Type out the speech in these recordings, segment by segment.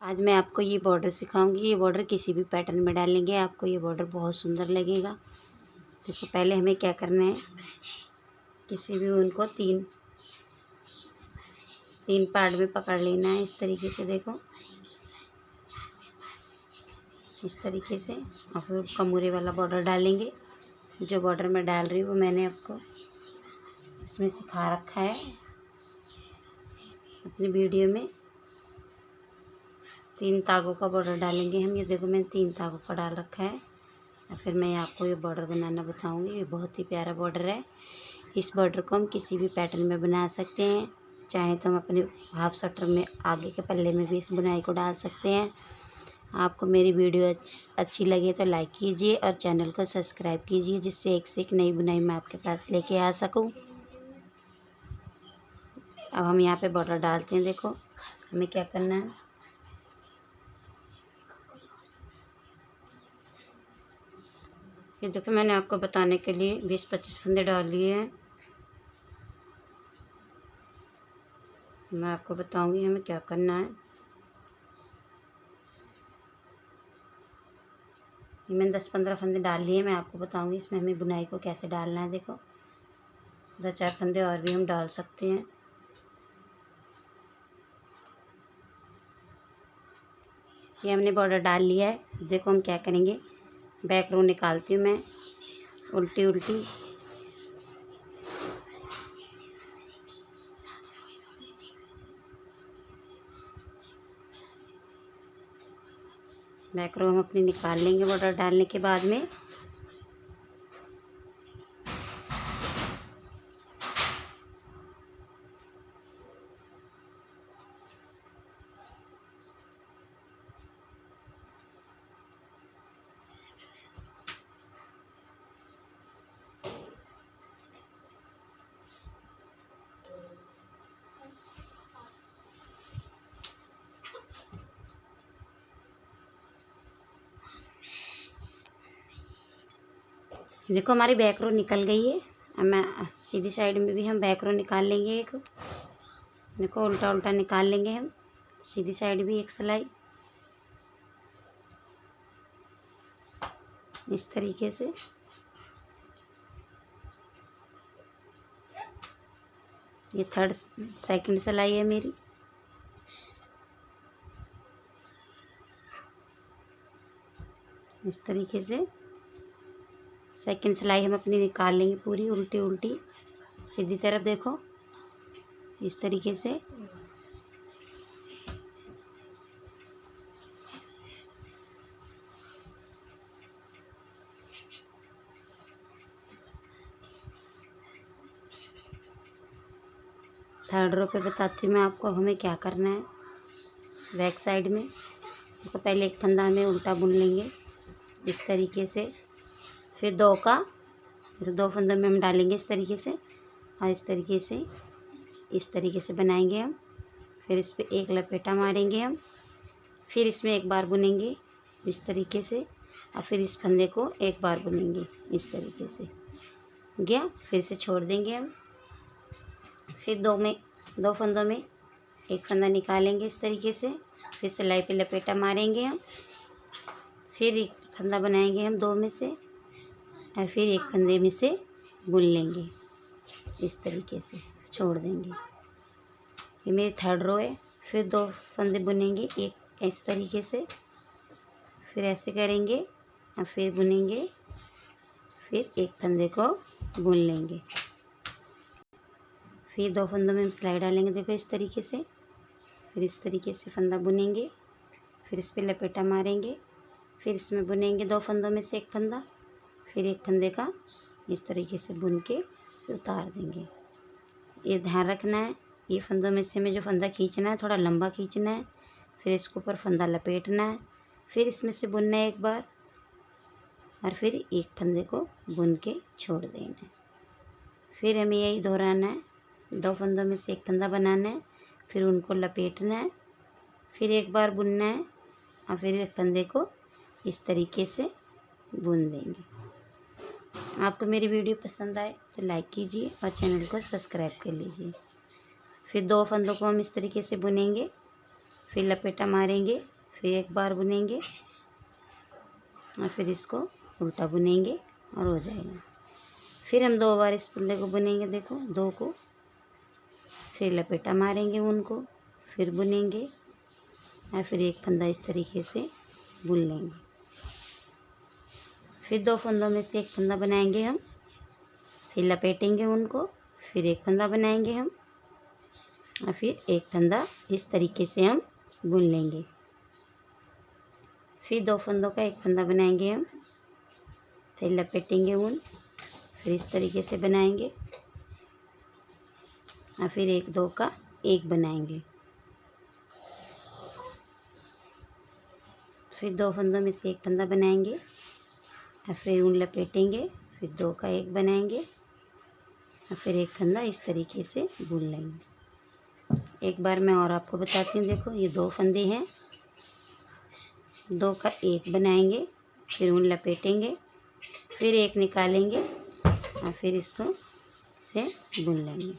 आज मैं आपको ये बॉर्डर सिखाऊंगी। ये बॉर्डर किसी भी पैटर्न में डालेंगे आपको ये बॉर्डर बहुत सुंदर लगेगा। देखो पहले हमें क्या करना है, किसी भी ऊन को तीन पार्ट में पकड़ लेना है इस तरीके से। देखो इस तरीके से, और फिर कमूरे वाला बॉर्डर डालेंगे। जो बॉर्डर मैं डाल रही हूँ वो मैंने आपको इसमें सिखा रखा है अपनी वीडियो में। 3 तागों का बॉर्डर डालेंगे हम। ये देखो मैंने 3 तागों का डाल रखा है। और फिर मैं आपको ये बॉर्डर बनाना बताऊंगी। ये बहुत ही प्यारा बॉर्डर है। इस बॉर्डर को हम किसी भी पैटर्न में बना सकते हैं। चाहे तो हम अपने हाफ स्वेटर में आगे के पल्ले में भी इस बुनाई को डाल सकते हैं। आपको मेरी वीडियो अच्छी लगे तो लाइक कीजिए और चैनल को सब्सक्राइब कीजिए, जिससे एक से एक नई बुनाई मैं आपके पास लेके आ सकूं। अब हम यहाँ पे बॉर्डर डालते हैं। देखो हमें क्या करना है, ये देखो मैंने आपको बताने के लिए 20-25 फंदे डाल लिए हैं। मैं आपको बताऊंगी हमें क्या करना है। ये मैंने 10-15 फंदे डाल लिए। मैं आपको बताऊंगी इसमें हमें बुनाई को कैसे डालना है। देखो 2-4 फंदे और भी हम डाल सकते हैं। ये हमने बॉर्डर डाल लिया है। देखो हम क्या करेंगे, बैक रो निकालती हूँ मैं उल्टी उल्टी। बैक रो हम अपनी निकाल लेंगे बॉर्डर डालने के बाद में। देखो हमारी बैक रो निकल गई है। अब मैं सीधी साइड में भी हम बैक रो निकाल लेंगे एक। देखो उल्टा उल्टा निकाल लेंगे हम सीधी साइड भी एक सिलाई इस तरीके से। ये सेकंड सिलाई है मेरी। इस तरीके से सेकंड सिलाई हम अपनी निकाल लेंगे पूरी उल्टी उल्टी सीधी तरफ। देखो इस तरीके से। थर्ड रो पे बताती हूँ मैं आपको हमें क्या करना है। बैक साइड में देखो पहले एक फंदा हमें उल्टा बुन लेंगे इस तरीके से। फिर 2 फंदों में हम डालेंगे इस तरीके से, और इस तरीके से बनाएंगे हम। फिर इस पे एक लपेटा मारेंगे हम। फिर इसमें एक बार बुनेंगे इस तरीके से, और फिर इस फंदे को एक बार बुनेंगे इस तरीके से। गया, फिर से छोड़ देंगे हम। फिर 2 फंदों में एक फंदा निकालेंगे इस तरीके से। फिर सिलाई पे लपेटा मारेंगे हम। फिर एक फंदा बनाएंगे हम 2 में से, और फिर एक फंदे में से बुन लेंगे इस तरीके से, छोड़ देंगे। ये मेरी थर्ड रो है। फिर 2 फंदे बुनेंगे एक इस तरीके से, फिर ऐसे करेंगे और फिर बुनेंगे। फिर एक फंदे को बुन लेंगे। फिर 2 फंदों में हम सिलाई डालेंगे देखो इस तरीके से। फिर इस तरीके से फंदा बुनेंगे। फिर इस पर लपेटा मारेंगे। फिर इसमें बुनेंगे 2 फंदों में से एक फंदा। फिर एक फंदे का इस तरीके से बुन के उतार देंगे। ये ध्यान रखना है, ये फंदों में से हमें जो फंदा खींचना है थोड़ा लंबा खींचना है। फिर इसके ऊपर फंदा लपेटना है। फिर इसमें से बुनना है एक बार, और फिर एक फंदे को बुन के छोड़ देना है। फिर हमें यही दोहराना है। 2 फंदों में से एक फंदा बनाना है, फिर उनको लपेटना है, फिर एक बार बुनना है, और फिर एक फंदे को इस तरीके से बुन देंगे। आपको मेरी वीडियो पसंद आए तो लाइक कीजिए और चैनल को सब्सक्राइब कर लीजिए। फिर 2 फंदों को हम इस तरीके से बुनेंगे फिर लपेटा मारेंगे, फिर एक बार बुनेंगे और फिर इसको उल्टा बुनेंगे और हो जाएगा। फिर हम 2 बार इस फंदे को बुनेंगे, देखो 2 को, फिर लपेटा मारेंगे उनको, फिर बुनेंगे और फिर एक फंदा इस तरीके से बुन लेंगे। फिर 2 फंदों में से एक फंदा बनाएंगे हम, फिर लपेटेंगे उनको, फिर एक फंदा बनाएंगे हम और फिर एक फंदा इस तरीके से हम बुन लेंगे। फिर 2 फंदों का एक फंदा बनाएंगे हम, फिर लपेटेंगे ऊन, फिर इस तरीके से बनाएंगे और फिर 1 2 का एक बनाएंगे। फिर 2 फंदों में से एक फंदा बनाएंगे और फिर ऊन लपेटेंगे, फिर 2 का एक बनाएंगे और फिर एक फंदा इस तरीके से बुन लेंगे। एक बार मैं और आपको बताती हूँ, देखो ये 2 फंदे हैं, 2 का एक बनाएंगे, फिर ऊन लपेटेंगे, फिर एक निकालेंगे और फिर इसको से बुन लेंगे।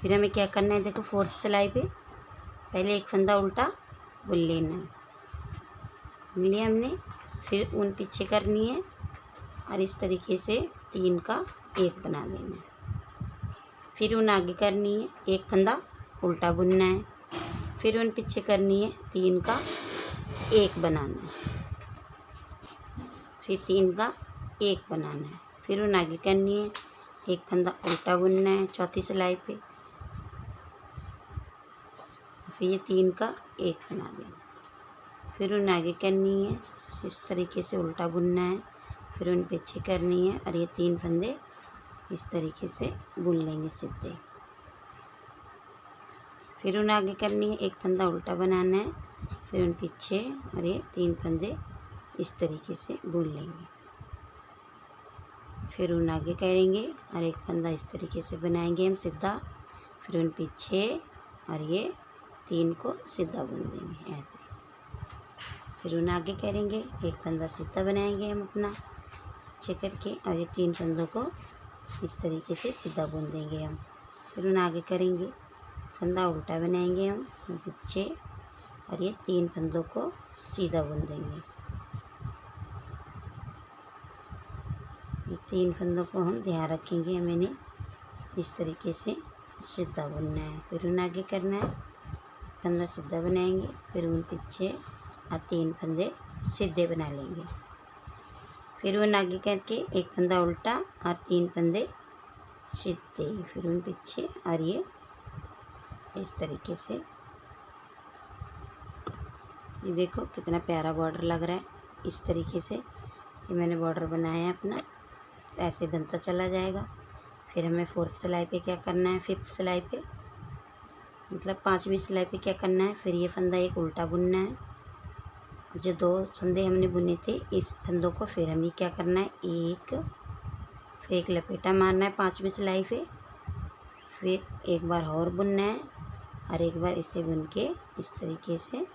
फिर हमें क्या करना है, देखो 4th सिलाई पे पहले एक फंदा उल्टा बुन लेना है, बुन लिया हमने। फिर ऊन पीछे करनी है और इस तरीके से 3 का एक बना देना है। फिर ऊन आगे करनी है, एक फंदा उल्टा बुनना है, फिर ऊन पीछे करनी है, 3 का एक बनाना है, फिर 3 का एक बनाना है, फिर ऊन आगे करनी है, एक फंदा उल्टा बुनना है 4थी सिलाई पे, फिर ये 3 का एक बना देना, फिर ऊन आगे करनी है, इस तरीके से उल्टा बुनना है, फिर ऊन पीछे करनी है और ये 3 फंदे इस तरीके से बुन लेंगे सीधे। फिर ऊन आगे करनी है, एक फंदा उल्टा बनाना है, फिर ऊन पीछे और ये 3 फंदे इस तरीके से बुन लेंगे। फिर ऊन आगे करेंगे और एक फंदा इस तरीके से बनाएंगे हम सीधा, फिर ऊन पीछे और ये 3 को सीधा बुन देंगे ऐसे। फिर ऊन आगे करेंगे, एक फंदा सीधा बनाएंगे हम अपना पीछे करके और ये 3 फंदों को इस तरीके से सीधा बुन देंगे हम। फिर ऊन आगे करेंगे, फंदा उल्टा बनाएंगे हम पीछे और ये 3 फंदों को सीधा बुन देंगे। ये 3 फंदों को हम ध्यान रखेंगे, मैंने इस तरीके से सीधा बुनना है। फिर ऊन आगे करना है, फंदा सीधा बनाएंगे, फिर ऊन पीछे और 3 फंदे सीधे बना लेंगे। फिर ऊन आगे करके एक फंदा उल्टा और 3 फंदे सीधे, फिर ऊन पीछे और ये इस तरीके से। ये देखो कितना प्यारा बॉर्डर लग रहा है, इस तरीके से ये मैंने बॉर्डर बनाया है अपना, ऐसे बनता चला जाएगा। फिर हमें 4th सिलाई पे क्या करना है, 5th सिलाई पे मतलब 5वीं सिलाई पे क्या करना है, फिर ये फंदा एक उल्टा बुनना है। जो 2 फंदे हमने बुने थे इस फंदों को फिर हमें क्या करना है, फिर एक लपेटा मारना है 5वीं सिलाई पे, फिर एक बार और बुनना है और एक बार इसे बुन के इस तरीके से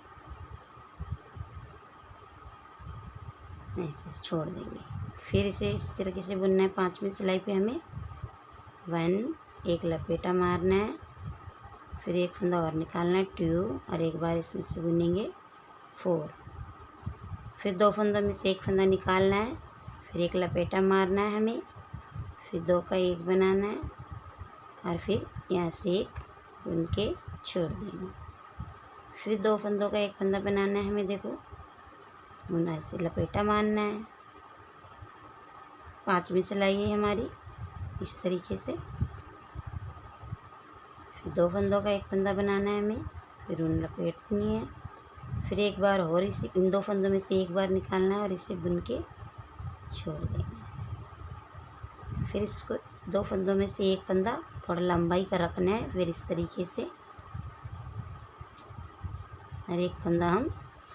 ऐसे छोड़ देंगे। फिर इसे इस तरीके से बुनना है 5वीं सिलाई पे हमें 1, एक लपेटा मारना है, फिर एक फंदा और निकालना है 2 और एक बार इसमें से बुनेंगे 4। फिर 2 फंदों में से एक फंदा निकालना है, फिर एक लपेटा मारना है हमें, फिर 2 का एक बनाना है और फिर यहाँ से एक बुन के छोड़ देना। फिर 2 फंदों का एक फंदा बनाना है हमें, देखो बुना ऐसे लपेटा मारना है। 5वीं सिलाई है हमारी इस तरीके से। फिर 2 फंदों का एक फंदा बनाना है हमें, फिर ऊन लपेटनी है, फिर एक बार और इसे इन 2 फंदों में से एक बार निकालना है और इसे बुन के छोड़ देना है। फिर इसको 2 फंदों में से एक फंदा थोड़ा लंबाई का रखना है, फिर इस तरीके से और एक फंदा हम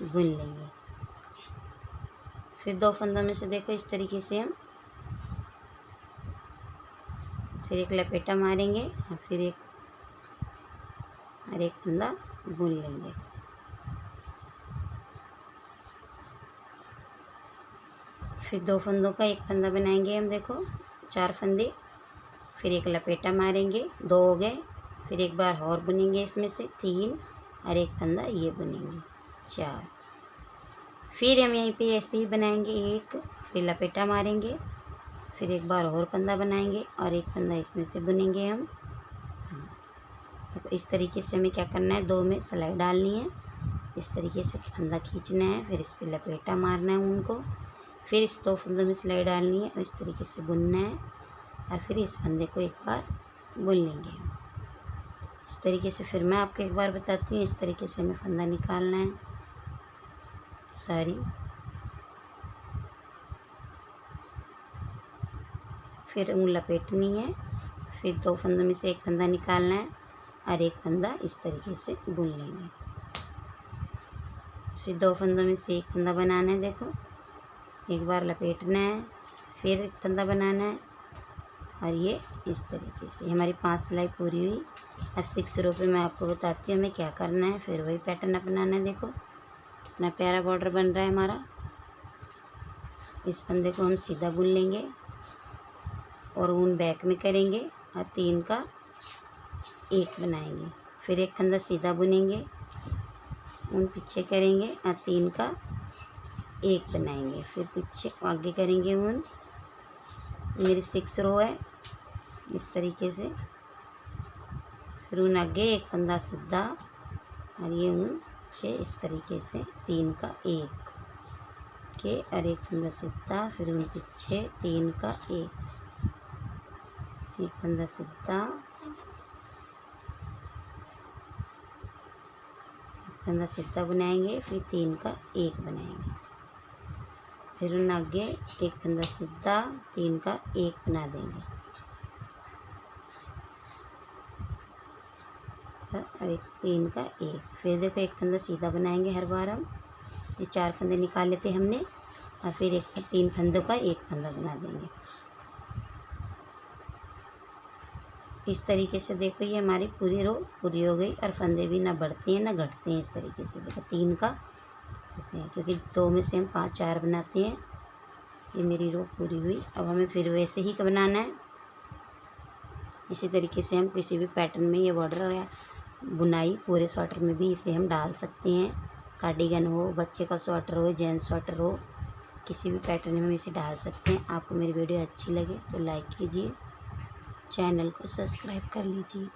बुन लेंगे। फिर 2 फंदों में से देखो इस तरीके से हम फिर एक लपेटा मारेंगे और फिर एक फंदा बुन लेंगे। फिर 2 फंदों का एक फंदा बनाएंगे हम, देखो 4 फंदे, फिर एक लपेटा मारेंगे, 2 हो गए, फिर एक बार और बुनेंगे इसमें से 3 और एक फंदा ये बुनेंगे, 4। फिर हम यहीं पे ऐसे ही बनाएंगे एक, फिर लपेटा मारेंगे, फिर एक बार और फंदा बनाएंगे और एक फंदा इसमें से बुनेंगे हम। तो इस तरीके से हमें क्या करना है, 2 में सिलाई डालनी है, इस तरीके से फंदा खींचना है, फिर इस पर लपेटा मारना है उनको, फिर इस 2 फंदों में सिलाई डालनी है और इस तरीके से बुनना है और फिर इस फंदे को एक बार बुन लेंगे। इस तरीके से फिर मैं आपको एक बार बताती हूँ, इस तरीके से हमें फंदा निकालना है सारी। फिर ऊन लपेटनी है, फिर 2 फंदों में से एक फंदा निकालना है और एक फंदा इस तरीके से बुन लेंगे। फिर 2 फंदों में से एक फंदा बनाना है, देखो एक बार लपेटना है, फिर एक फंदा बनाना है और ये इस तरीके से हमारी 5 सिलाई पूरी हुई। अब 6 रो पे मैं आपको बताती हूँ हमें क्या करना है, फिर वही पैटर्न अपनाना है। देखो कितना प्यारा बॉर्डर बन रहा है हमारा। इस फंदे को हम सीधा बुन लेंगे और ऊन बैक में करेंगे और 3 का 1 बनाएंगे, फिर एक फंदा सीधा बुनेंगे, ऊन पीछे करेंगे और 3 का 1 बनाएंगे, फिर पीछे आगे करेंगे ऊन। मेरी 6 रो है इस तरीके से, फिर ऊन आगे एक फंदा सीधा और ये ऊन पीछे इस तरीके से 3 का 1 के और एक फंदा सीधा, फिर ऊन पीछे 3 का 1, एक फंदा सीधा, फंदा सीधा बनाएंगे, फिर 3 का 1 बनाएंगे, फिर उन आगे एक फंदा सीधा 3 का 1 बना देंगे और एक 3 का 1, फिर देखो एक फंदा सीधा बनाएंगे हर बार हम। ये 4 फंदे निकाल लेते हमने और फिर 3 फंदों का 1 फंदा बना देंगे। इस तरीके से देखो ये हमारी पूरी रो पूरी हो गई और फंदे भी ना बढ़ते हैं ना घटते हैं। इस तरीके से देखो 3 का, क्योंकि 2 में से हम 5-4 बनाते हैं। ये मेरी रो पूरी हुई। अब हमें फिर वैसे ही बनाना है। इसी तरीके से हम किसी भी पैटर्न में ये बॉर्डर या बुनाई पूरे स्वेटर में भी इसे हम डाल सकते हैं। कार्डिगन हो, बच्चे का स्वेटर हो, जेंट्स स्वेटर हो, किसी भी पैटर्न में हम इसे डाल सकते हैं। आपको मेरी वीडियो अच्छी लगे तो लाइक कीजिए, चैनल को सब्सक्राइब कर लीजिए।